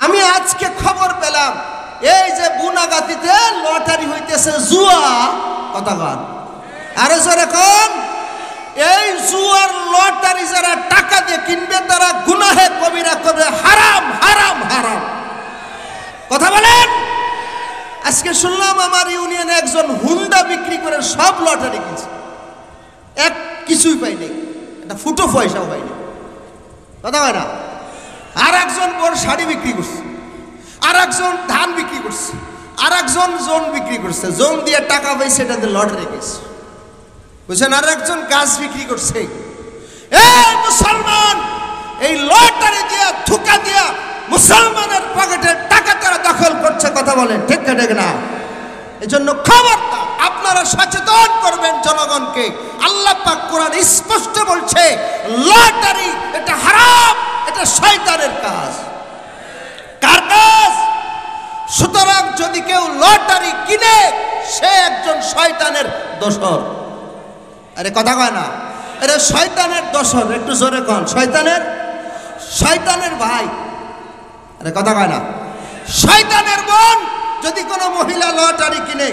আমি আজকে খবর পেলাম এই যে বুনাগাতিতে লটারি হইতেছে, জুয়া। কথা কন আরো জোরে কোন। এই জুয়ার লটারি যারা টাকা দিয়ে কিনবে তারা গুনাহে কবিরা করবে, হারাম হারাম হারাম। কথা বলেন। আজকে শুনলাম আমার ইউনিয়নে একজন হুন্ডা বিক্রি করে সব লটারি কিনছে, এক কিছুই পাইনি, একটা ফুটো পয়সাও পাইনি। কথা হয় না। আর একজন বড় শাড়ি বিক্রি করছে, আর একজন ধান বিক্রি করছে, আর একজন জোন বিক্রি করছে, জোন দিয়ে টাকা পাইছে, এটা দিয়ে লটারি কিনছে, বুঝছেন। আর একজন গাছ বিক্রি করছে। এই মুসলমান, এই লটারি দিয়া ধোঁকা দিয়া মুসলমানের পকেটের টাকা তারা দখল করছে। কথা বলেন ঠিক না? এই জন্য খবরদার আপনারা সচেতন করবেন জনগণকে। আল্লাহ পাক কোরআন স্পষ্ট বলছে লটারি এটা হারাম, এটা শয়তানের কাজ। কার কাজ? সুতরাং যদি কেউ লটারি কিনে সে একজন শয়তানের দোসর। আরে কথা কয় না, আরে শয়তানের দোসর। একটু জোরে কন, শয়তানের ভাই। আরে কথা কয় না। শয়তানের বোন যদি কোনো মহিলা লটারি কিনে